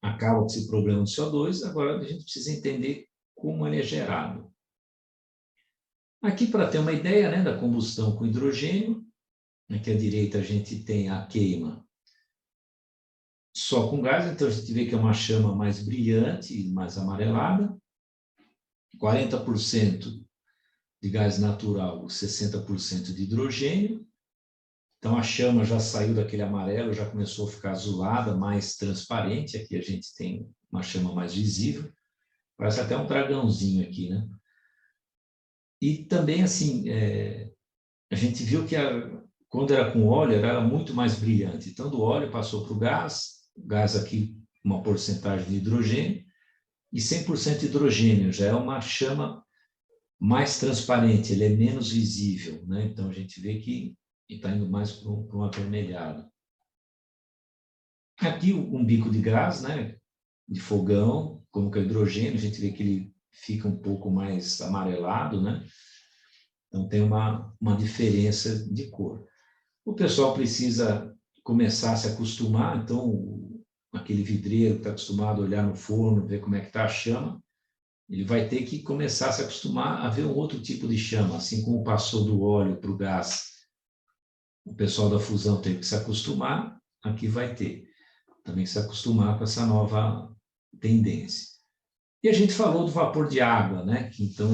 acaba com esse problema do CO2, agora a gente precisa entender como ele é gerado. Aqui, para ter uma ideia, né, da combustão com hidrogênio, aqui à direita a gente tem a queima só com gás, então a gente vê que é uma chama mais brilhante, mais amarelada, 40% de gás natural, 60% de hidrogênio. Então a chama já saiu daquele amarelo, já começou a ficar azulada, mais transparente. Aqui a gente tem uma chama mais visível. Parece até um dragãozinho aqui, né? E também, assim, a gente viu que quando era com óleo, era muito mais brilhante. Então, do óleo passou para o gás aqui, uma porcentagem de hidrogênio, e 100% de hidrogênio, já é uma chama mais transparente, ele é menos visível, né? Então, a gente vê que está indo mais para um avermelhado. Aqui, um bico de gás, né? de fogão, como que é o hidrogênio, a gente vê que ele fica um pouco mais amarelado, né? Então tem uma diferença de cor. O pessoal precisa começar a se acostumar, então aquele vidreiro que está acostumado a olhar no forno, ver como é que está a chama, ele vai ter que começar a se acostumar a ver um outro tipo de chama, assim como passou do óleo para o gás. O pessoal da fusão teve que se acostumar, aqui vai ter também que se acostumar com essa nova tendência. E a gente falou do vapor de água, né? Que então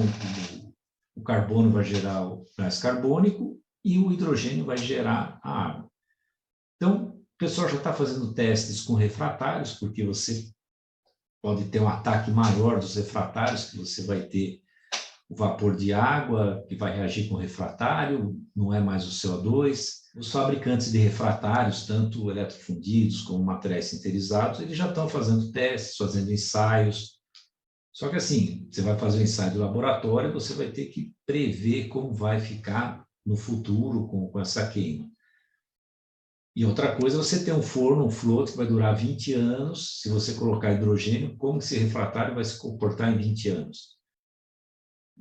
o carbono vai gerar o gás carbônico e o hidrogênio vai gerar a água. Então, o pessoal já está fazendo testes com refratários, porque você pode ter um ataque maior dos refratários, que você vai ter o vapor de água, que vai reagir com o refratário, não é mais o CO2. Os fabricantes de refratários, tanto eletrofundidos como materiais sinterizados, eles já estão fazendo testes, fazendo ensaios. Só que assim, você vai fazer um ensaio de laboratório, você vai ter que prever como vai ficar no futuro com essa queima. E outra coisa, você tem um forno, um float que vai durar 20 anos, se você colocar hidrogênio, como esse refratário vai se comportar em 20 anos?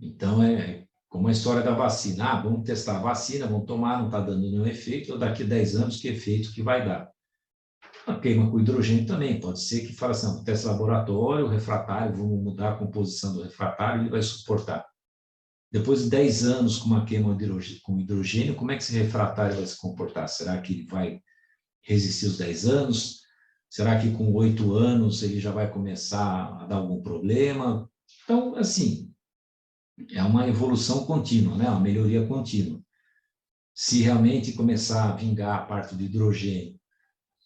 Então, é como a história da vacina. Ah, vamos testar a vacina, vamos tomar, não está dando nenhum efeito, ou daqui a 10 anos, que efeito que vai dar? A queima com hidrogênio também, pode ser que fale assim, teste laboratório, o refratário, vamos mudar a composição do refratário, ele vai suportar. Depois de 10 anos com uma queima com hidrogênio, como é que esse refratário vai se comportar? Será que ele vai resistir os 10 anos? Será que com 8 anos ele já vai começar a dar algum problema? Então, assim, é uma evolução contínua, né? Uma melhoria contínua. Se realmente começar a vingar a parte do hidrogênio,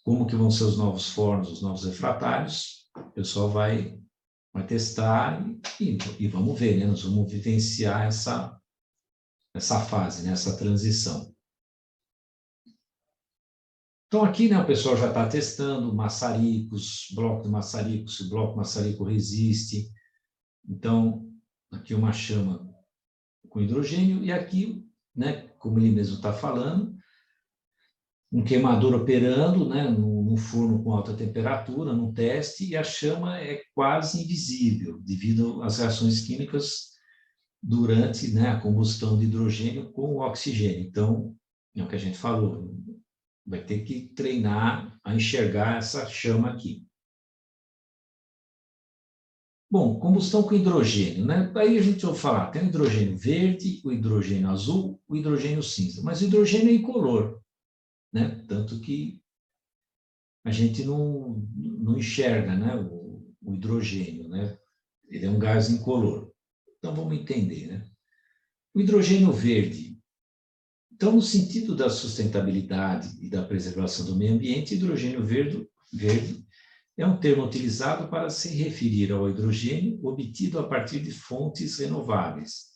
como que vão ser os novos fornos, os novos refratários, o pessoal vai testar e vamos ver, né? Nós vamos vivenciar essa fase, né? Essa transição. Então, aqui, né, o pessoal já está testando maçaricos, bloco de maçarico, se o bloco de maçarico resiste. Então, aqui uma chama com hidrogênio, e aqui, né, como ele mesmo está falando, um queimador operando, né, num forno com alta temperatura, num teste, e a chama é quase invisível, devido às reações químicas durante, né, a combustão de hidrogênio com o oxigênio. Então, é o que a gente falou, vai ter que treinar a enxergar essa chama aqui. Bom, combustão com hidrogênio, né? Aí a gente vai falar, tem o hidrogênio verde, o hidrogênio azul, o hidrogênio cinza, mas o hidrogênio é incolor, né? Tanto que a gente não enxerga, né, o hidrogênio, né? Ele é um gás incolor. Então vamos entender, né? O hidrogênio verde. Então, no sentido da sustentabilidade e da preservação do meio ambiente, hidrogênio verde é um termo utilizado para se referir ao hidrogênio obtido a partir de fontes renováveis,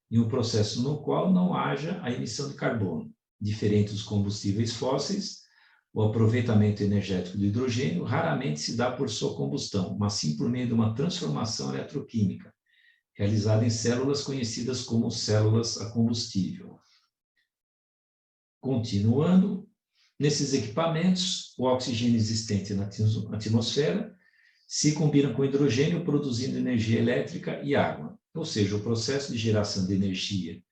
em um processo no qual não haja a emissão de carbono. Diferente dos combustíveis fósseis, o aproveitamento energético do hidrogênio raramente se dá por sua combustão, mas sim por meio de uma transformação eletroquímica, realizada em células conhecidas como células a combustível. Continuando, nesses equipamentos, o oxigênio existente na atmosfera se combina com o hidrogênio, produzindo energia elétrica e água. Ou seja, o processo de geração de energia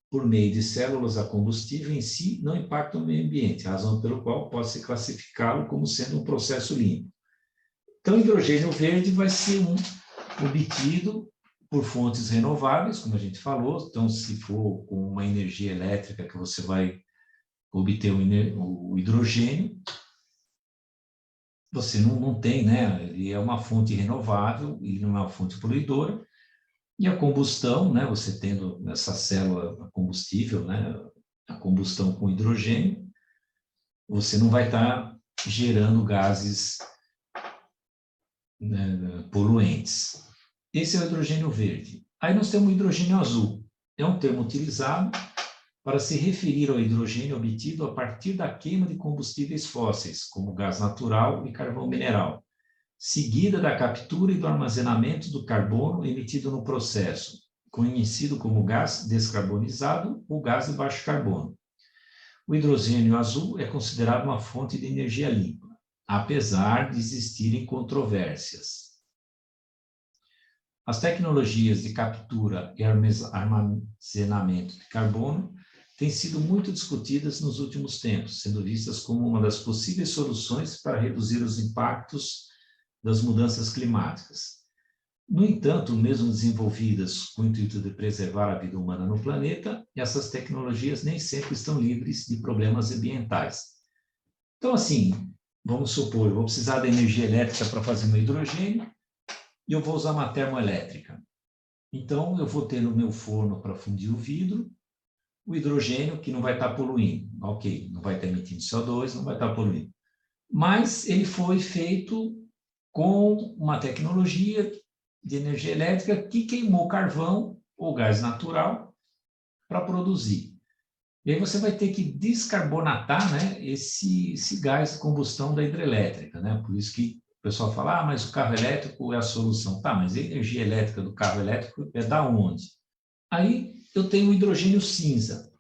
por meio de células a combustível em si não impacta o meio ambiente, razão pelo qual pode-se classificá-lo como sendo um processo limpo. Então, o hidrogênio verde vai ser obtido por fontes renováveis, como a gente falou. Então, se for com uma energia elétrica que você vai obter o hidrogênio, você não tem, né? Ele é uma fonte renovável, ele não é uma fonte poluidora, e a combustão, né? Você tendo nessa célula combustível, né? A combustão com hidrogênio, você não vai estar gerando gases, né, poluentes. Esse é o hidrogênio verde. Aí nós temos o hidrogênio azul. É um termo utilizado para se referir ao hidrogênio obtido a partir da queima de combustíveis fósseis, como gás natural e carvão mineral, seguida da captura e do armazenamento do carbono emitido no processo, conhecido como gás descarbonizado ou gás de baixo carbono. O hidrogênio azul é considerado uma fonte de energia limpa. apesar de existirem controvérsias. As tecnologias de captura e armazenamento de carbono têm sido muito discutidas nos últimos tempos, sendo vistas como uma das possíveis soluções para reduzir os impactos das mudanças climáticas. No entanto, mesmo desenvolvidas com o intuito de preservar a vida humana no planeta, essas tecnologias nem sempre estão livres de problemas ambientais. Então, assim, vamos supor, eu vou precisar da energia elétrica para fazer meu hidrogênio e eu vou usar uma termoelétrica. Então, eu vou ter no meu forno para fundir o vidro, o hidrogênio que não vai estar poluindo. Ok, não vai estar emitindo CO2, não vai estar poluindo. Mas ele foi feito com uma tecnologia de energia elétrica que queimou carvão ou gás natural para produzir. E aí você vai ter que descarbonatar, né, esse gás de combustão da hidrelétrica, né? Por isso que o pessoal fala, mas o carro elétrico é a solução. Tá, mas a energia elétrica do carro elétrico é da onde? Aí eu tenho o hidrogênio cinza,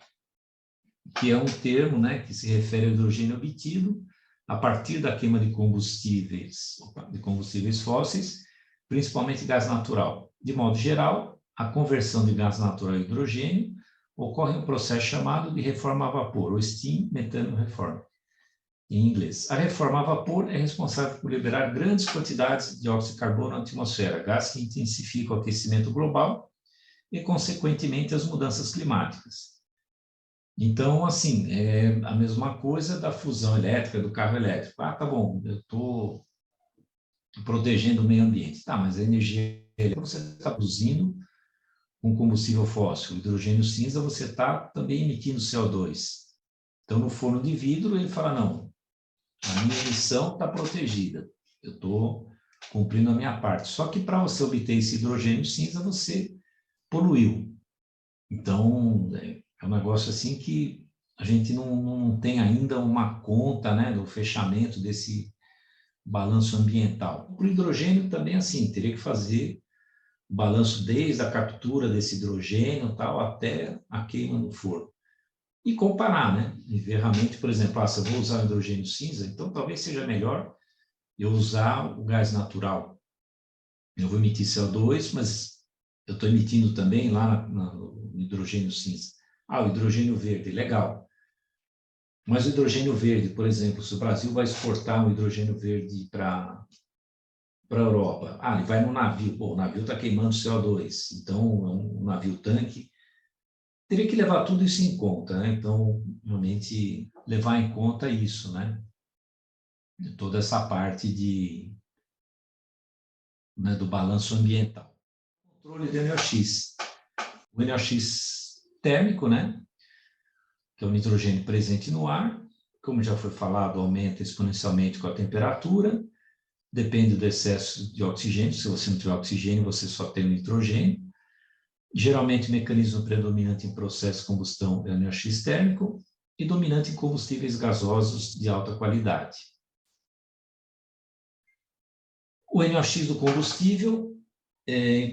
que é um termo, né, que se refere ao hidrogênio obtido a partir da queima de combustíveis fósseis, principalmente gás natural. De modo geral, a conversão de gás natural a hidrogênio ocorre em um processo chamado de reforma a vapor, ou Steam Methane Reform, em inglês. A reforma a vapor é responsável por liberar grandes quantidades de dióxido de carbono na atmosfera, gás que intensifica o aquecimento global e, consequentemente, as mudanças climáticas. Então, assim, é a mesma coisa da fusão elétrica, do carro elétrico. Ah, tá bom, eu estou protegendo o meio ambiente. Tá, mas a energia elétrica você está produzindo com combustível fóssil. O hidrogênio cinza você está também emitindo CO2. Então, no forno de vidro, ele fala, não, a minha emissão está protegida. Eu estou cumprindo a minha parte. Só que para você obter esse hidrogênio cinza, você poluiu. Então, é um negócio assim que a gente não tem ainda uma conta, né, do fechamento desse balanço ambiental. Para o hidrogênio também assim, teria que fazer o balanço desde a captura desse hidrogênio tal, até a queima no forno. E comparar, né? E ver realmente, por exemplo, se eu vou usar o hidrogênio cinza, então talvez seja melhor eu usar o gás natural. Eu vou emitir CO2, mas eu estou emitindo também lá no hidrogênio cinza. Ah, o hidrogênio verde, legal. Mas o hidrogênio verde, por exemplo, se o Brasil vai exportar um hidrogênio verde para a Europa, ele vai no navio, pô, o navio está queimando CO2, então é um navio-tanque. Teria que levar tudo isso em conta, né? Então, realmente, levar em conta isso, né? Toda essa parte né, do balanço ambiental. Controle de NOx. O NOx térmico, né? Que é o nitrogênio presente no ar, como já foi falado, aumenta exponencialmente com a temperatura, depende do excesso de oxigênio. Se você não tiver oxigênio, você só tem nitrogênio. Geralmente, o mecanismo predominante em processo de combustão é o NOx térmico e dominante em combustíveis gasosos de alta qualidade. O NOx do combustível,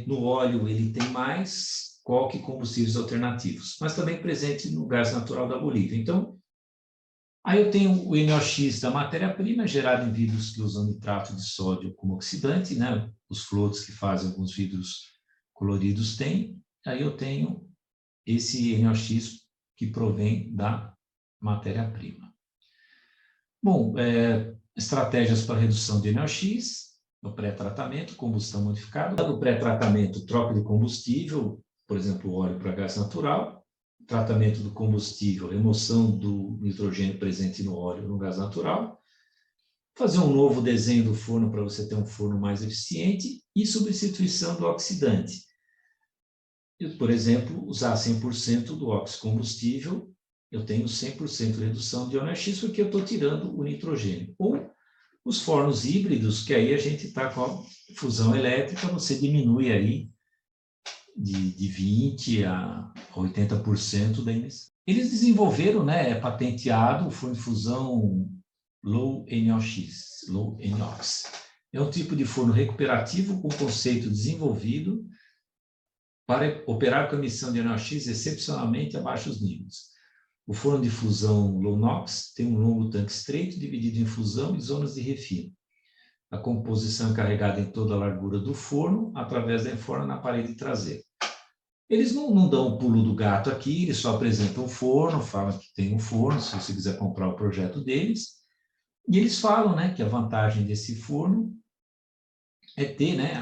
no óleo, ele tem mais coque combustíveis alternativos, mas também presente no gás natural da Bolívia. Então, aí eu tenho o NOx da matéria-prima, gerado em vidros que usam nitrato de sódio como oxidante, né? Os floats que fazem alguns vidros coloridos têm. Aí eu tenho esse NOx que provém da matéria-prima. Bom, estratégias para redução de NOx, no pré-tratamento, combustão modificada. No pré-tratamento, troca de combustível, por exemplo, óleo para gás natural. Tratamento do combustível, remoção do nitrogênio presente no óleo no gás natural. Fazer um novo desenho do forno para você ter um forno mais eficiente e substituição do oxidante. Por exemplo, usar 100% do oxicombustível, eu tenho 100% de redução de NOx porque eu estou tirando o nitrogênio. Ou os fornos híbridos, que aí a gente está com a fusão elétrica, você diminui aí de 20% a 80% da emissão. Eles desenvolveram, né, patenteado o forno de fusão Low NOx. É um tipo de forno recuperativo com conceito desenvolvido para operar com emissão de NOx excepcionalmente a baixos níveis. O forno de fusão Low-NOx tem um longo tanque estreito dividido em fusão e zonas de refino. A composição é carregada em toda a largura do forno, através da enforna na parede traseira. Eles não dão o pulo do gato aqui, eles só apresentam o forno, falam que tem um forno, se você quiser comprar o projeto deles. E eles falam, né, que a vantagem desse forno é ter, né,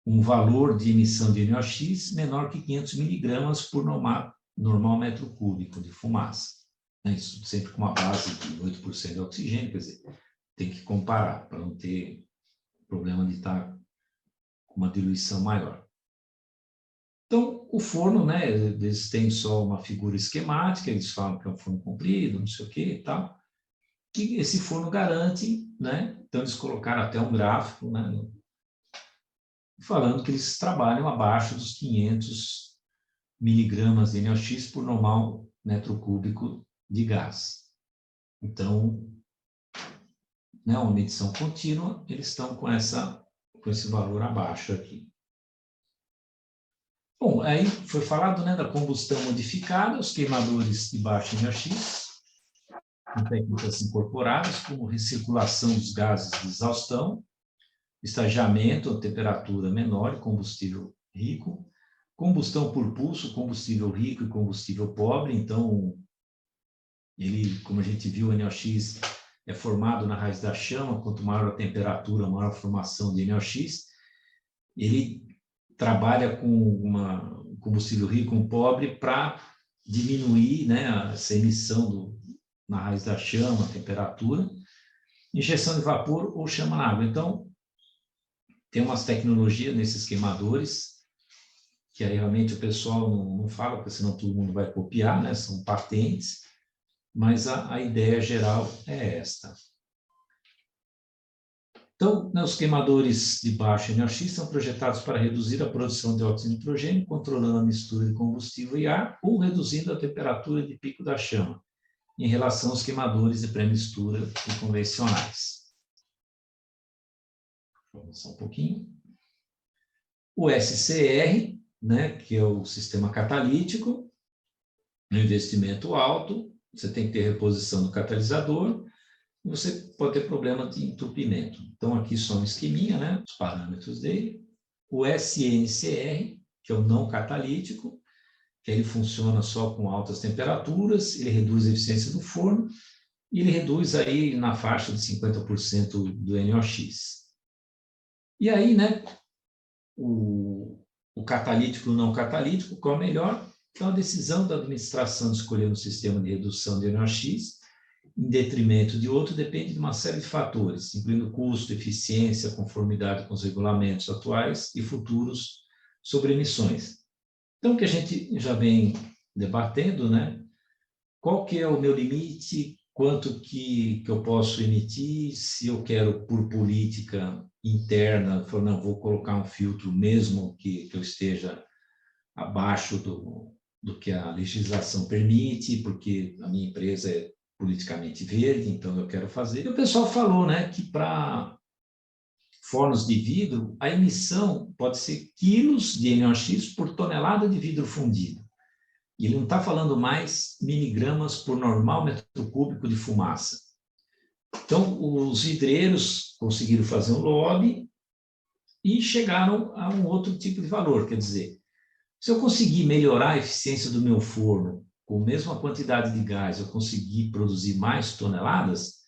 um valor de emissão de NOx menor que 500 miligramas por normal metro cúbico de fumaça. Isso sempre com uma base de 8% de oxigênio, quer dizer, tem que comparar para não ter problema de estar com uma diluição maior. Então, o forno, né, eles têm só uma figura esquemática, eles falam que é um forno comprido, não sei o que e tal, que esse forno garante, né, então eles colocaram até um gráfico, né, falando que eles trabalham abaixo dos 500 miligramas de NOx por normal metro cúbico de gás. Então, né, uma medição contínua, eles estão com esse valor abaixo aqui. Bom, aí foi falado, né, da combustão modificada, os queimadores de baixo NOx, com técnicas incorporadas, como recirculação dos gases de exaustão, estagiamento a temperatura menor e combustível rico, combustão por pulso, combustível rico e combustível pobre. Então, ele, como a gente viu, o NOx é formado na raiz da chama, quanto maior a temperatura, maior a formação de NOx. Ele trabalha com um combustível rico, um pobre, para diminuir, né, essa emissão na raiz da chama, a temperatura, injeção de vapor ou chama na água. Então, tem umas tecnologias nesses queimadores, que aí realmente o pessoal não fala, porque senão todo mundo vai copiar, né? São patentes, mas a ideia geral é esta. Então, né, os queimadores de baixo NOx são projetados para reduzir a produção de óxido de nitrogênio, controlando a mistura de combustível e ar, ou reduzindo a temperatura de pico da chama, em relação aos queimadores de pré-mistura convencionais. Vou avançar um pouquinho. O SCR, né, que é o sistema catalítico, um investimento alto, você tem que ter reposição do catalisador, e você pode ter problema de entupimento. Então, aqui só um esqueminha, né, os parâmetros dele. O SNCR, que é o não catalítico, que ele funciona só com altas temperaturas, ele reduz a eficiência do forno, e ele reduz aí na faixa de 50% do NOx. E aí, né, o catalítico e o não catalítico, qual é o melhor? Então, a decisão da administração de escolher um sistema de redução de NOx em detrimento de outro depende de uma série de fatores, incluindo custo, eficiência, conformidade com os regulamentos atuais e futuros sobre emissões. Então, o que a gente já vem debatendo, né? Qual que é o meu limite, quanto que eu posso emitir, se eu quero, por política interna, falar, não, vou colocar um filtro mesmo que eu esteja abaixo do que a legislação permite, porque a minha empresa é politicamente verde, então eu quero fazer. E o pessoal falou, né, que para fornos de vidro, a emissão pode ser quilos de NOx por tonelada de vidro fundido. E ele não está falando mais miligramas por normal metro cúbico de fumaça. Então, os vidreiros conseguiram fazer um lobby e chegaram a um outro tipo de valor. Quer dizer, se eu conseguir melhorar a eficiência do meu forno com a mesma quantidade de gás, eu conseguir produzir mais toneladas,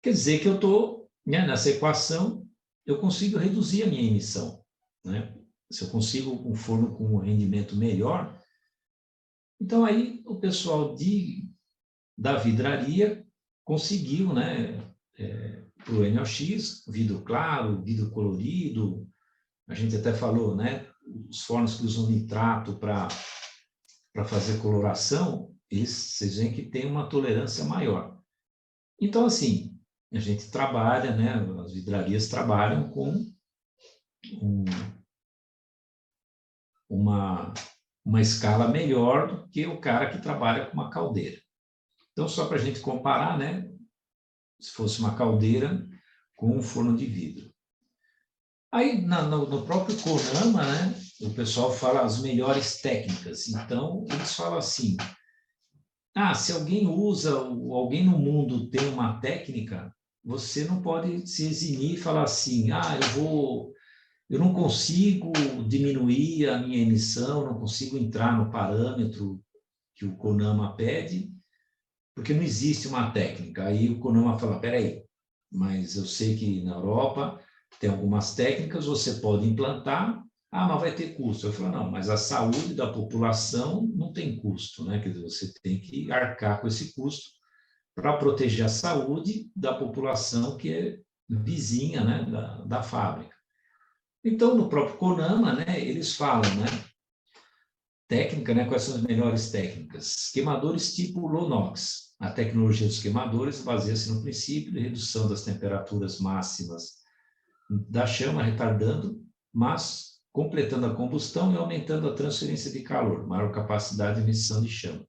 quer dizer que eu estou, né, nessa equação, eu consigo reduzir a minha emissão. Né? Se eu consigo um forno com um rendimento melhor, então aí o pessoal da vidraria conseguiu, né, para o NOx, vidro claro, vidro colorido, a gente até falou, né, os fornos que usam nitrato para fazer coloração, vocês veem que tem uma tolerância maior. Então, assim, a gente trabalha, né, as vidrarias trabalham com uma escala melhor do que o cara que trabalha com uma caldeira. Então, só para a gente comparar, né, se fosse uma caldeira com um forno de vidro. Aí, no próprio CONAMA, né, o pessoal fala as melhores técnicas. Então, eles falam assim, se alguém usa, alguém no mundo tem uma técnica, você não pode se eximir e falar assim, eu não consigo diminuir a minha emissão, não consigo entrar no parâmetro que o CONAMA pede, porque não existe uma técnica. Aí o CONAMA fala, peraí, mas eu sei que na Europa tem algumas técnicas, você pode implantar, mas vai ter custo. Eu falo, não, mas a saúde da população não tem custo, né? Quer dizer, você tem que arcar com esse custo para proteger a saúde da população que é vizinha, né, da fábrica. Então, no próprio CONAMA, né, eles falam, né, técnica, né, quais são as melhores técnicas? Queimadores tipo Low-NOx. A tecnologia dos queimadores baseia-se no princípio de redução das temperaturas máximas da chama, retardando, mas completando a combustão e aumentando a transferência de calor, maior capacidade de emissão de chama.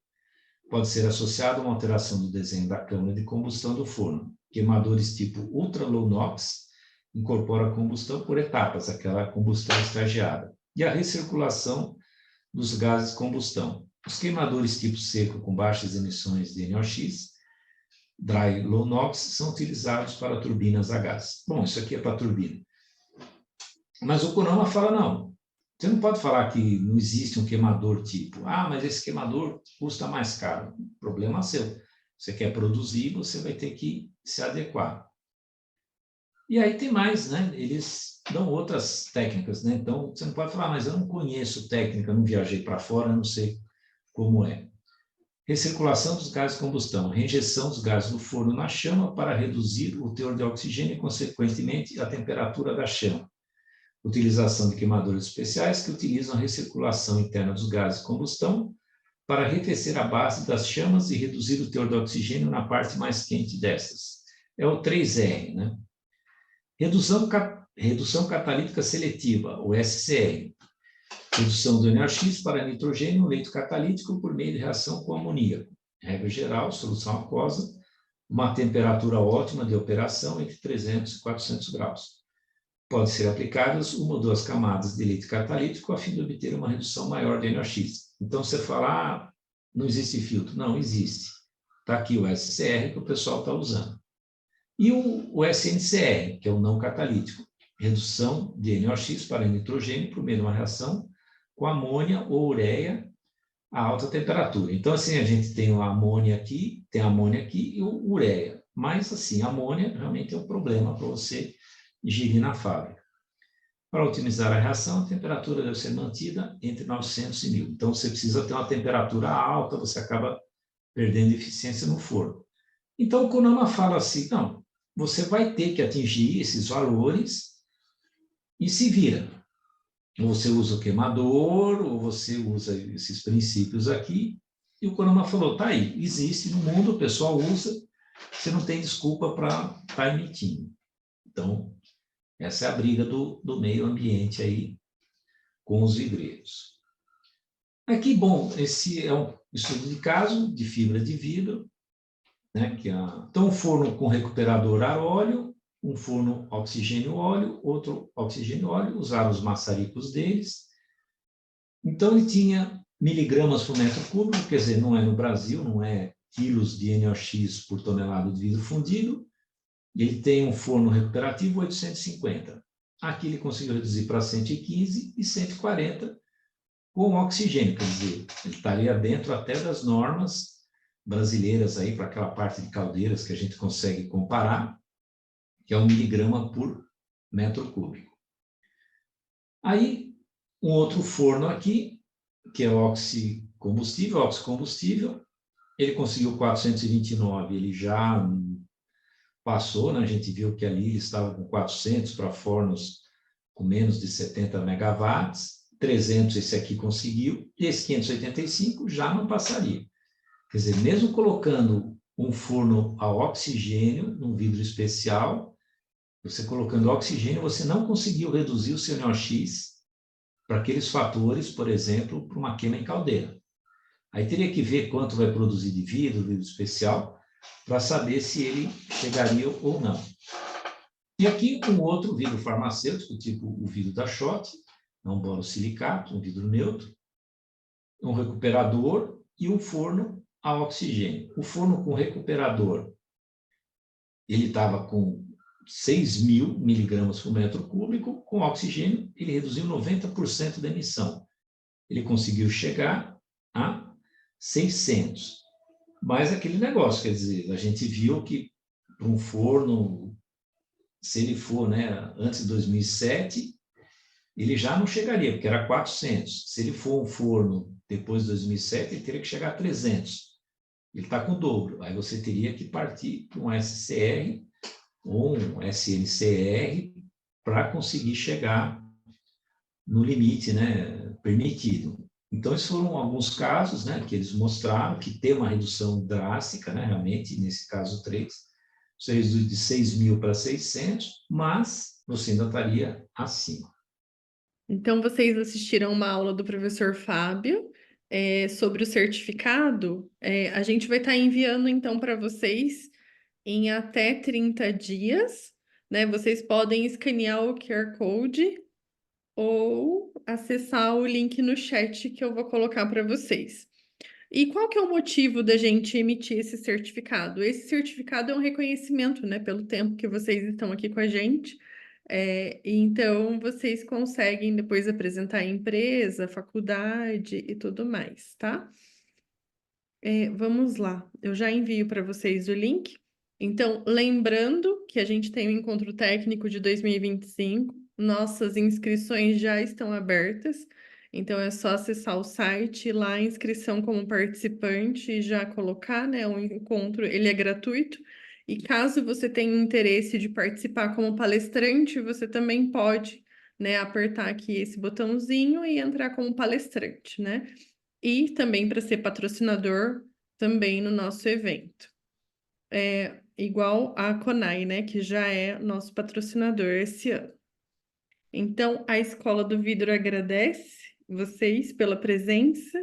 Pode ser associado a uma alteração do desenho da câmara de combustão do forno. Queimadores tipo Ultra Low NOx incorporam a combustão por etapas, aquela combustão estagiada, e a recirculação dos gases de combustão. Os queimadores tipo seco com baixas emissões de NOx, Dry Low NOx, são utilizados para turbinas a gás. Bom, isso aqui é para turbina. Mas o CONAMA fala, não, você não pode falar que não existe um queimador tipo, mas esse queimador custa mais caro. Problema seu. Você quer produzir, você vai ter que se adequar. E aí tem mais, né? Eles dão outras técnicas, né? Então, você não pode falar, mas eu não conheço técnica, não viajei para fora, não sei como é. Recirculação dos gases de combustão, reinjeção dos gases do forno na chama para reduzir o teor de oxigênio e, consequentemente, a temperatura da chama. Utilização de queimadores especiais que utilizam a recirculação interna dos gases de combustão para arrefecer a base das chamas e reduzir o teor de oxigênio na parte mais quente dessas. É o 3R, né? Redução catalítica seletiva, o SCR. Redução do NOx para nitrogênio no leito catalítico por meio de reação com amoníaco. Regra geral, solução aquosa, uma temperatura ótima de operação entre 300 e 400 graus. Pode ser aplicadas uma ou duas camadas de leite catalítico a fim de obter uma redução maior de NOx. Então, você fala, não existe filtro. Não, existe. Está aqui o SCR que o pessoal está usando. E o SNCR, que é o não catalítico, redução de NOx para nitrogênio por meio de uma reação com amônia ou ureia a alta temperatura. Então, assim, a gente tem a amônia aqui e o ureia. Mas, assim, a amônia realmente é um problema para você gerir na fábrica. Para otimizar a reação, a temperatura deve ser mantida entre 900 e 1000. Então, você precisa ter uma temperatura alta, você acaba perdendo eficiência no forno. Então, o CONAMA fala assim, não, você vai ter que atingir esses valores e se vira. Ou você usa o queimador, ou você usa esses princípios aqui. E o CONAMA falou, tá aí, existe no mundo, o pessoal usa, você não tem desculpa para estar emitindo. Então, essa é a briga do meio ambiente aí com os vidreiros. Aqui, bom, esse é um estudo de caso de fibra de vidro, né, então, um forno com recuperador a óleo, um forno oxigênio-óleo, outro oxigênio-óleo, usaram os maçaricos deles. Então, ele tinha miligramas por metro cúbico, quer dizer, não é no Brasil, não é quilos de NOx por tonelada de vidro fundido. Ele tem um forno recuperativo 850. Aqui ele conseguiu reduzir para 115 e 140 com oxigênio, quer dizer, ele estaria dentro até das normas brasileiras aí para aquela parte de caldeiras que a gente consegue comparar, que é 1 miligrama por metro cúbico. Aí, um outro forno aqui, que é oxicombustível, ele conseguiu 429, ele já passou, né? A gente viu que ali ele estava com 400 para fornos com menos de 70 megawatts, 300 esse aqui conseguiu, e esse 585 já não passaria. Quer dizer, mesmo colocando um forno a oxigênio, num vidro especial, você colocando oxigênio, você não conseguiu reduzir o seu NOx para aqueles fatores, por exemplo, para uma queima em caldeira. Aí teria que ver quanto vai produzir de vidro especial, para saber se ele chegaria ou não. E aqui um outro vidro farmacêutico, tipo o vidro da Schott, é um borosilicato, um vidro neutro, um recuperador e um forno a oxigênio. O forno com recuperador, ele estava com 6.000 miligramas por metro cúbico, com oxigênio ele reduziu 90% da emissão. Ele conseguiu chegar a 600. Mas aquele negócio, quer dizer, a gente viu que para um forno, se ele for, né, antes de 2007, ele já não chegaria, porque era 400. Se ele for um forno depois de 2007, ele teria que chegar a 300. Ele está com o dobro. Aí você teria que partir para um SCR ou um SNCR para conseguir chegar no limite, né, permitido. Então, esses foram alguns casos, né, que eles mostraram que tem uma redução drástica, né, realmente, nesse caso 3, você reduz de 6.000 para 600, mas você ainda estaria acima. Então, vocês assistiram uma aula do professor Fábio, sobre o certificado. A gente vai estar enviando, então, para vocês em até 30 dias, né? Vocês podem escanear o QR Code ou acessar o link no chat que eu vou colocar para vocês. E qual que é o motivo da gente emitir esse certificado? Esse certificado é um reconhecimento, né, pelo tempo que vocês estão aqui com a gente. Então, vocês conseguem depois apresentar a empresa, a faculdade e tudo mais, tá? Vamos lá, eu já envio para vocês o link. Então, lembrando que a gente tem o encontro técnico de 2025, nossas inscrições já estão abertas, então é só acessar o site, lá a inscrição como participante e já colocar, né? O encontro, ele é gratuito. E caso você tenha interesse de participar como palestrante, você também pode, né, apertar aqui esse botãozinho e entrar como palestrante, né? E também para ser patrocinador também no nosso evento. Igual a Conai, né, que já é nosso patrocinador esse ano. Então, a Escola do Vidro agradece vocês pela presença